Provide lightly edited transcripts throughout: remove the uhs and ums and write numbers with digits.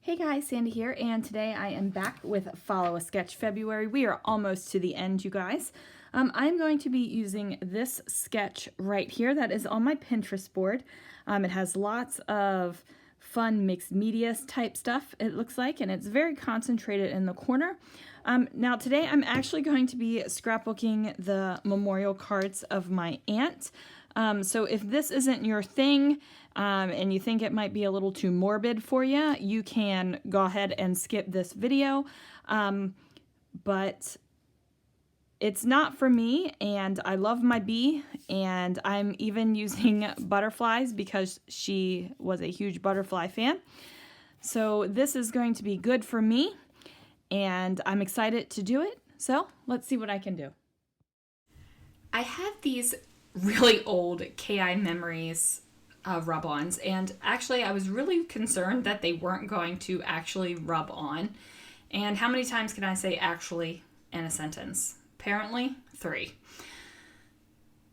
Hey guys, Sandy here, and today I am back with Follow a Sketch February. We are almost to the end, you guys. I'm going to be using this sketch right here that is on my Pinterest board. It has lots of fun mixed media type stuff, it looks like, and it's very concentrated in the corner. Now today I'm actually going to be scrapbooking the memorial cards of my aunt. So if this isn't your thing and you think it might be a little too morbid for you, you can go ahead and skip this video. But it's not for me, and I love my bee, and I'm even using butterflies because she was a huge butterfly fan. So this is going to be good for me, and I'm excited to do it. So let's see what I can do. I have these really old KI Memories rub-ons, and actually I was really concerned that they weren't going to actually rub on. And how many times can I say actually in a sentence? Apparently 3.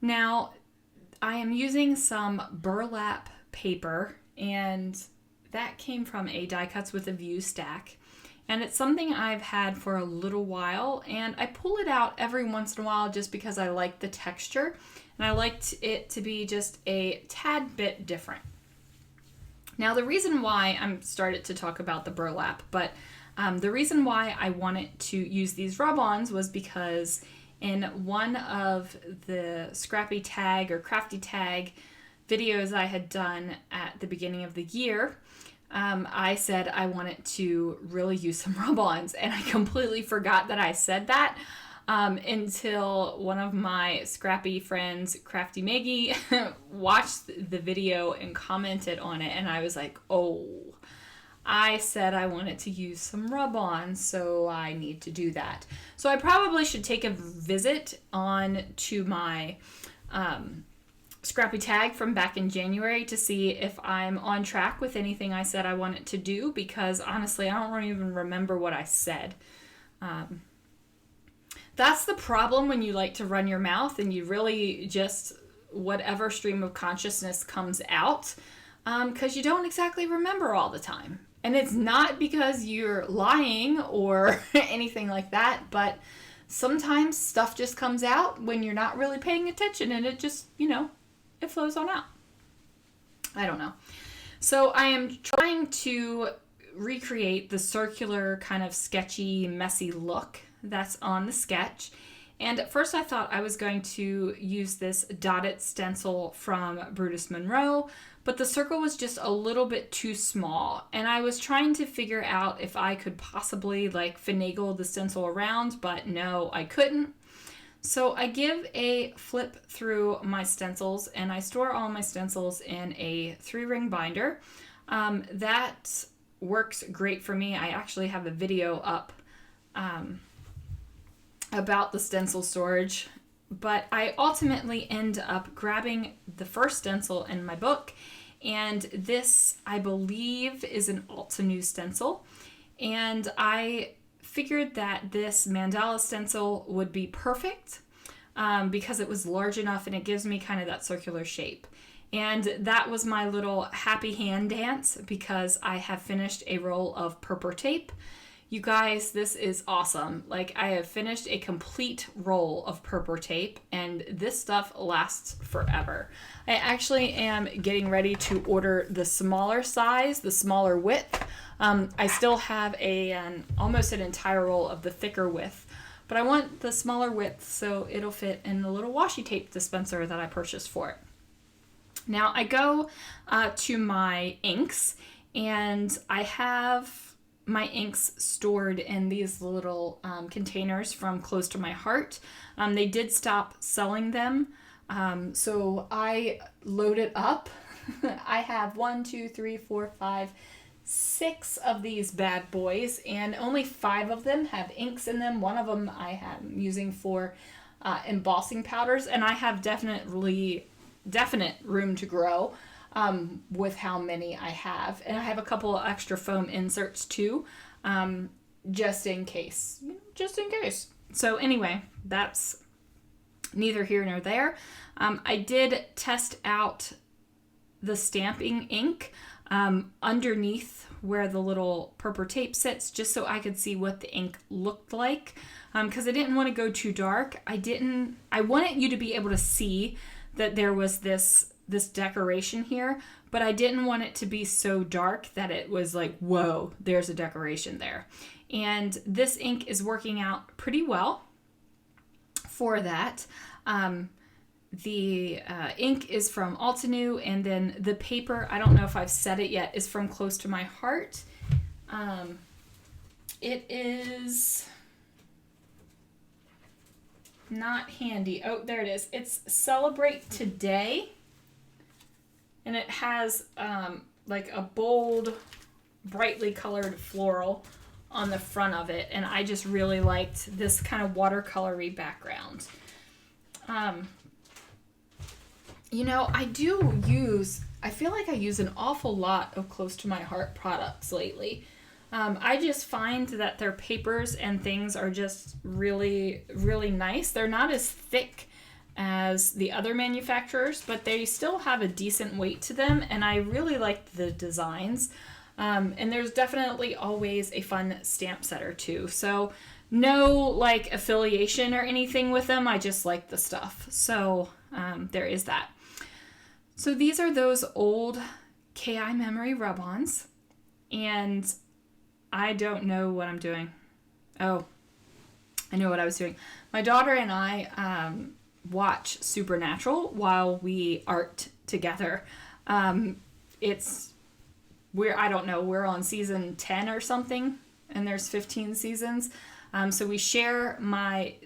Now I am using some burlap paper, and that came from a Die Cuts with a View stack. And it's something I've had for a little while, and I pull it out every once in a while just because I like the texture, and I liked it to be just a tad bit different. Now the reason why I'm started to talk about the burlap, but the reason why I wanted to use these rub-ons was because in one of the Scrappy Tag or Crafty Tag videos I had done at the beginning of the year, I said I wanted to really use some rub-ons, and I completely forgot that I said that until one of my scrappy friends, Crafty Maggie, watched the video and commented on it, and I was like, oh, I said I wanted to use some rub-ons, so I need to do that. So I probably should take a visit on to my Scrappy Tag from back in January to see if I'm on track with anything I said I wanted to do, because honestly, I don't even remember what I said. That's the problem when you like to run your mouth and you really just, whatever stream of consciousness comes out, because you don't exactly remember all the time. And it's not because you're lying or anything like that, but sometimes stuff just comes out when you're not really paying attention, and it just, it flows on out. I don't know. So I am trying to recreate the circular kind of sketchy, messy look that's on the sketch. And at first I thought I was going to use this dotted stencil from Brutus Monroe, but the circle was just a little bit too small. And I was trying to figure out if I could possibly finagle the stencil around, but no, I couldn't. So I give a flip through my stencils, and I store all my stencils in a 3-ring binder. That works great for me. I actually have a video up about the stencil storage, but I ultimately end up grabbing the first stencil in my book, and this, I believe, is an Altenew stencil, and I figured that this mandala stencil would be perfect because it was large enough and it gives me kind of that circular shape. And that was my little happy hand dance because I have finished a roll of purple tape. You guys, this is awesome. I have finished a complete roll of purple tape, and this stuff lasts forever. I actually am getting ready to order the smaller size, the smaller width. I still have almost an entire roll of the thicker width, but I want the smaller width so it'll fit in the little washi tape dispenser that I purchased for it. Now I go to my inks, and I have my inks stored in these little containers from Close to My Heart. They did stop selling them, so I load it up. I have 6 of these bad boys, and only 5 of them have inks in them. One of them I am using for embossing powders, and I have definite room to grow with how many I have. And I have a couple of extra foam inserts too, just in case. So anyway, that's neither here nor there. I did test out the stamping ink. underneath where the little purple tape sits, just so I could see what the ink looked like, because I didn't want to go too dark. I wanted you to be able to see that there was this decoration here, but I didn't want it to be so dark that it was like, whoa, there's a decoration there. And this ink is working out pretty well for that. The ink is from Altenew, and then the paper, I don't know if I've said it yet, is from Close to My Heart. It is not handy. Oh, there it is. It's Celebrate Today, and it has like a bold, brightly colored floral on the front of it, and I just really liked this kind of watercolory background. You know, I feel like I use an awful lot of Close to My Heart products lately. I just find that their papers and things are just really, really nice. They're not as thick as the other manufacturers, but they still have a decent weight to them, and I really like the designs. And there's definitely always a fun stamp set or two. So no like affiliation or anything with them. I just like the stuff. So there is that. So these are those old KI Memory rub-ons, and I don't know what I'm doing. Oh, I know what I was doing. My daughter and I watch Supernatural while we art together. I don't know, we're on season 10 or something, and there's 15 seasons. So we share my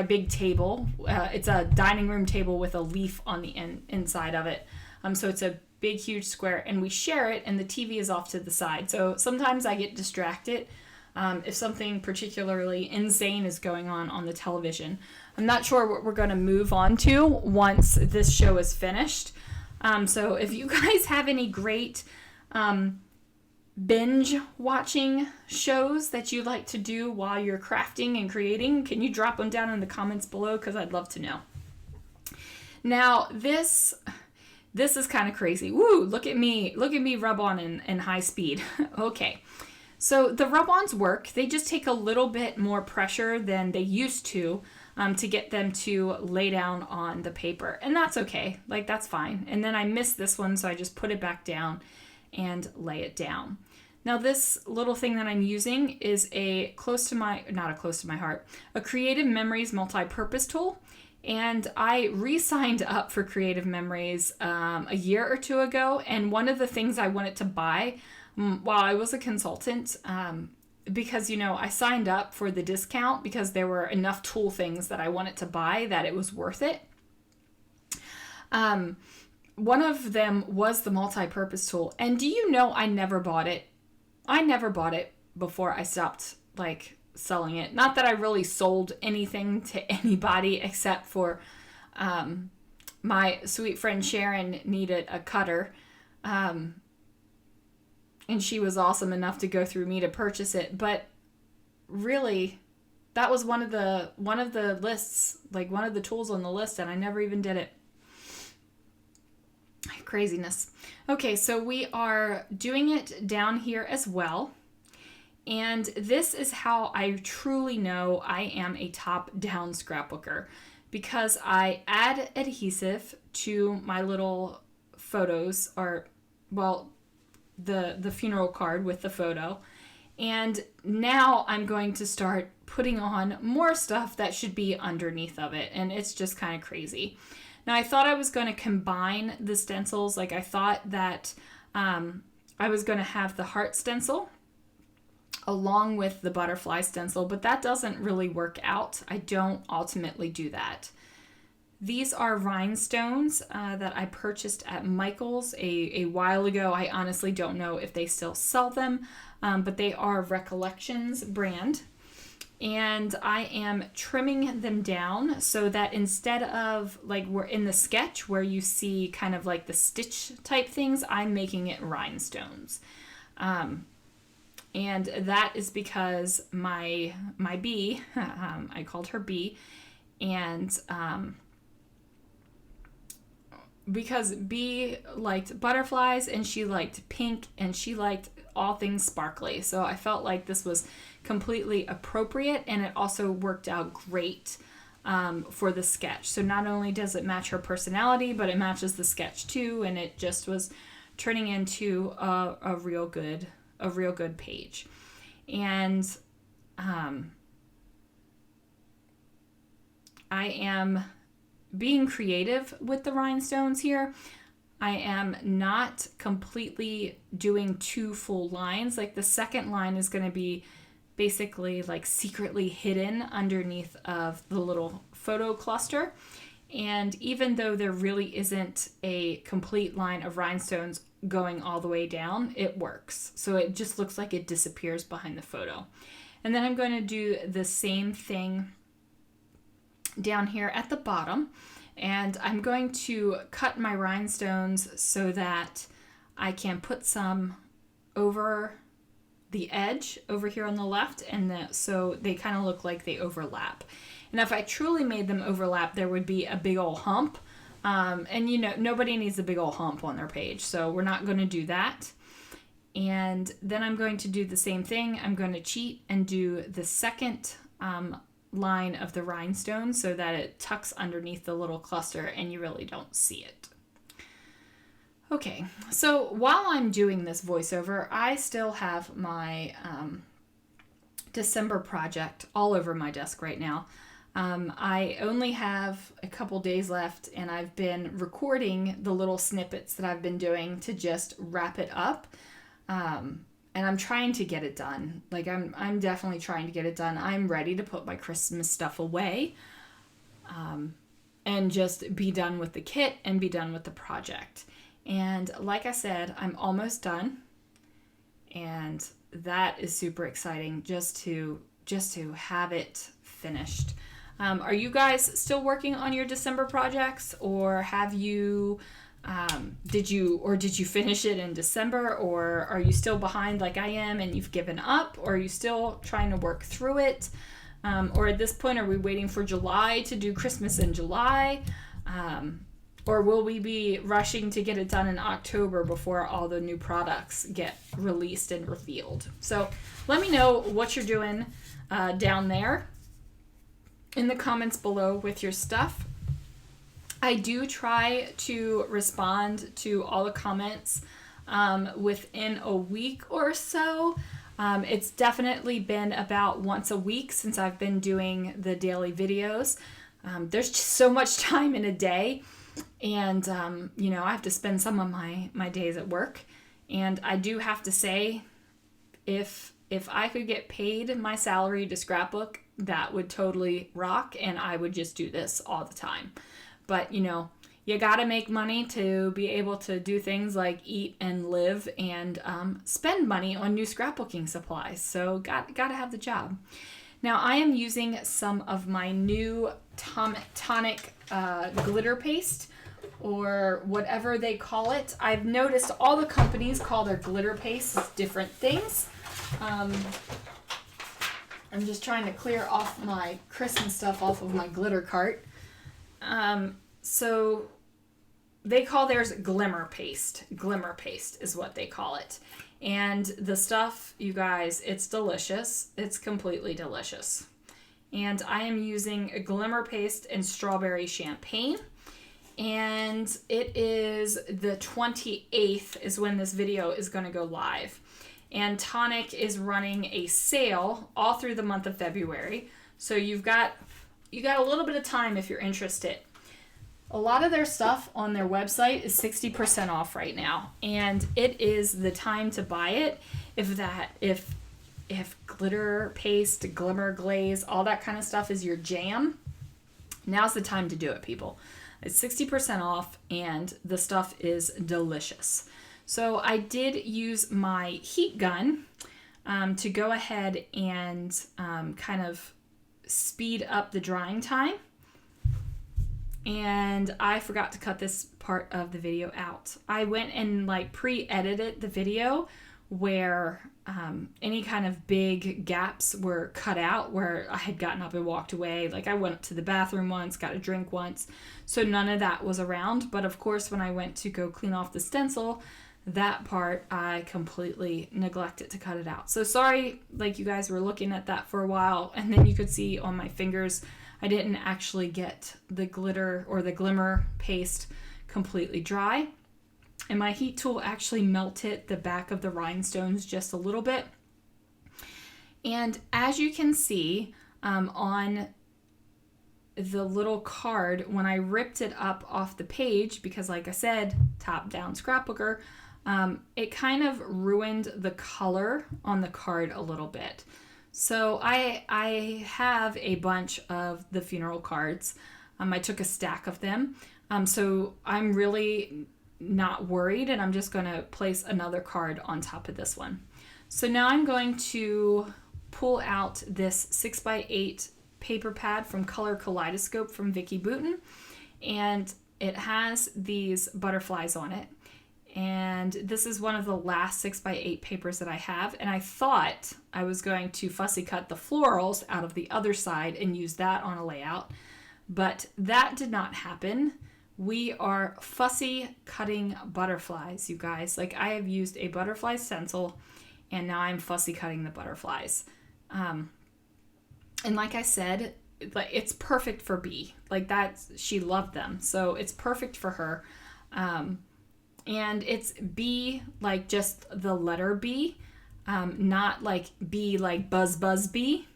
big table. It's a dining room table with a leaf on the inside of it. So it's a big, huge square, and we share it, and the TV is off to the side. So sometimes I get distracted if something particularly insane is going on the television. I'm not sure what we're going to move on to once this show is finished. So if you guys have any great binge watching shows that you like to do while you're crafting and creating, can you drop them down in the comments below, because I'd love to know. Now this is kind of crazy. Woo, look at me rub on in high speed. Okay, so the rub-ons work. They just take a little bit more pressure than they used to get them to lay down on the paper, and that's okay, like that's fine. And then I missed this one, so I just put it back down and lay it down. Now this little thing that I'm using is a Creative Memories multi-purpose tool. And I re-signed up for Creative Memories a year or two ago. And one of the things I wanted to buy while I was a consultant, because, you know, I signed up for the discount because there were enough tool things that I wanted to buy that it was worth it. One of them was the multi-purpose tool. And do you know, I never bought it. I never bought it before I stopped, selling it. Not that I really sold anything to anybody except for my sweet friend Sharon needed a cutter, and she was awesome enough to go through me to purchase it. But really, that was one of the lists, one of the tools on the list, and I never even did it. Craziness. Okay, so we are doing it down here as well. And this is how I truly know I am a top-down scrapbooker, because I add adhesive to my little photos, or, well, the funeral card with the photo. And now I'm going to start putting on more stuff that should be underneath of it, and it's just kind of crazy. Now, I thought I was going to combine the stencils. I thought that I was going to have the heart stencil along with the butterfly stencil, but that doesn't really work out. I don't ultimately do that. These are rhinestones that I purchased at Michael's a while ago. I honestly don't know if they still sell them, but they are Recollections brand. And I am trimming them down so that instead of, we're in the sketch where you see kind of the stitch type things, I'm making it rhinestones. And that is because my bee, I called her Bee, and because B liked butterflies and she liked pink and she liked all things sparkly. So I felt like this was completely appropriate, and it also worked out great for the sketch. So not only does it match her personality, but it matches the sketch too, and it just was turning into a real good page. And I am being creative with the rhinestones here. I am not completely doing 2 full lines. Like the second line is going to be basically like secretly hidden underneath of the little photo cluster. And even though there really isn't a complete line of rhinestones going all the way down, it works. So it just looks like it disappears behind the photo. And then I'm going to do the same thing down here at the bottom. And I'm going to cut my rhinestones so that I can put some over the edge over here on the left, and so they kind of look like they overlap. And if I truly made them overlap, there would be a big old hump. And you know, nobody needs a big old hump on their page, so we're not going to do that. And then I'm going to do the same thing. I'm going to cheat and do the second line of the rhinestone so that it tucks underneath the little cluster and you really don't see it. Okay, so while I'm doing this voiceover, I still have my December project all over my desk right now. I only have a couple days left, and I've been recording the little snippets that I've been doing to just wrap it up. And I'm trying to get it done. Like I'm definitely trying to get it done. I'm ready to put my Christmas stuff away, and just be done with the kit and be done with the project. And like I said, I'm almost done, and that is super exciting just to have it finished. Are you guys still working on your December projects, or have you did you finish it in December, or are you still behind like I am and you've given up, or are you still trying to work through it? Or at this point, are we waiting for July to do Christmas in July? Or will we be rushing to get it done in October before all the new products get released and revealed? So let me know what you're doing down there in the comments below with your stuff. I do try to respond to all the comments within a week or so. It's definitely been about once a week since I've been doing the daily videos. There's just so much time in a day. And, you know, I have to spend some of my days at work. And I do have to say, if I could get paid my salary to Scrapbook, that would totally rock. And I would just do this all the time. But, you know, you got to make money to be able to do things like eat and live and spend money on new scrapbooking supplies. So got to have the job. Now I am using some of my new tonic glitter paste, or whatever they call it. I've noticed all the companies call their glitter pastes different things. I'm just trying to clear off my Christmas stuff off of my glitter cart. So they call theirs glimmer paste. Glimmer paste is what they call it. And the stuff, you guys, it's delicious. It's completely delicious. And I am using a glimmer paste and strawberry champagne. And it is the 28th is when this video is going to go live. And Tonic is running a sale all through the month of February. So you got a little bit of time if you're interested. A lot of their stuff on their website is 60% off right now, and it is the time to buy it. If glitter paste, glimmer glaze, all that kind of stuff is your jam, now's the time to do it, people. It's 60% off, and the stuff is delicious. So I did use my heat gun to go ahead and kind of speed up the drying time. And I forgot to cut this part of the video out. I went and like pre-edited the video where any kind of big gaps were cut out where I had gotten up and walked away. Like I went to the bathroom once, got a drink once, so none of that was around. But of course, when I went to go clean off the stencil, that part I completely neglected to cut it out. So sorry, like you guys were looking at that for a while, and then you could see on my fingers I didn't actually get the glitter or the glimmer paste completely dry. And my heat tool actually melted the back of the rhinestones just a little bit. And as you can see on the little card, when I ripped it up off the page, because like I said, top-down scrapbooker, it kind of ruined the color on the card a little bit. So I have a bunch of the funeral cards. I took a stack of them. So I'm really not worried, and I'm just going to place another card on top of this one. So now I'm going to pull out this 6x8 paper pad from Color Kaleidoscope from Vicki Boutin, and it has these butterflies on it. And this is one of the last 6x8 papers that I have, and I thought I was going to fussy cut the florals out of the other side and use that on a layout, but that did not happen. We are fussy cutting butterflies, you guys. Like I have used a butterfly stencil, and now I'm fussy cutting the butterflies. And like I said, it's perfect for B. Like she loved them, so it's perfect for her. And it's B, like just the letter B, not like B like buzz buzz bee.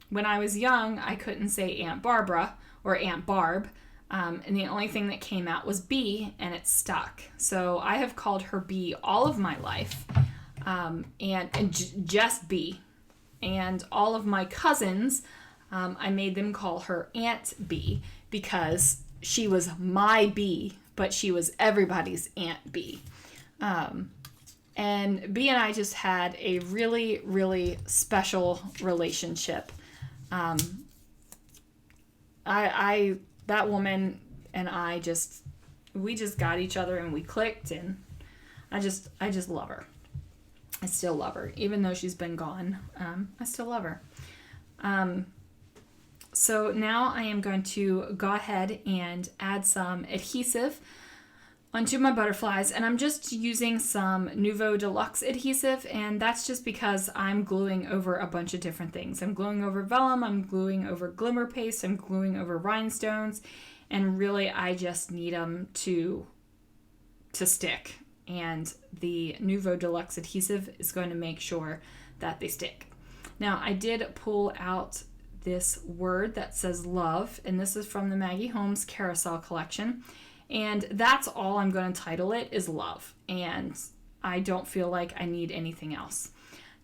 When I was young, I couldn't say Aunt Barbara or Aunt Barb, and the only thing that came out was B, and it stuck. So I have called her B all of my life, just B. And all of my cousins, I made them call her Aunt B because she was my B, but she was everybody's Aunt B. And B and I just had a really, really special relationship. That woman and I we just got each other and we clicked, and I just love her. I still love her. Even though she's been gone, I still love her. So now I am going to go ahead and add some adhesive onto my butterflies, and I'm just using some Nouveau Deluxe adhesive, and that's just because I'm gluing over a bunch of different things. I'm gluing over vellum, I'm gluing over glimmer paste, I'm gluing over rhinestones, and really I just need them to stick, and the Nouveau Deluxe adhesive is going to make sure that they stick. Now I did pull out this word that says love, and this is from the Maggie Holmes Carousel collection, and that's all I'm going to title it, is love, and I don't feel like I need anything else.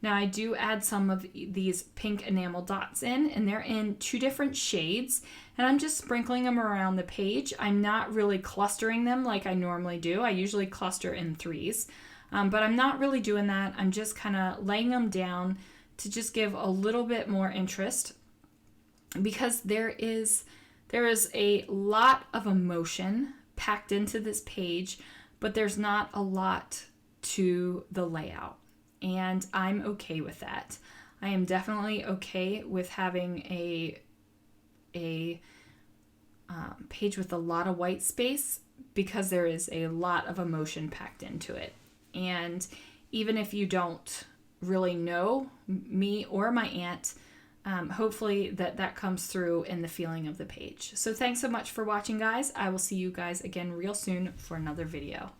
Now I do add some of these pink enamel dots in, and they're in 2 different shades, and I'm just sprinkling them around the page. I'm not really clustering them like I normally do. I usually cluster in 3s, but I'm not really doing that. I'm just kind of laying them down to just give a little bit more interest, because there is a lot of emotion packed into this page, but there's not a lot to the layout, and I'm okay with that. I am definitely okay with having a page with a lot of white space, because there is a lot of emotion packed into it. And even if you don't really know me or my aunt, hopefully that comes through in the feeling of the page. So thanks so much for watching, guys. I will see you guys again real soon for another video.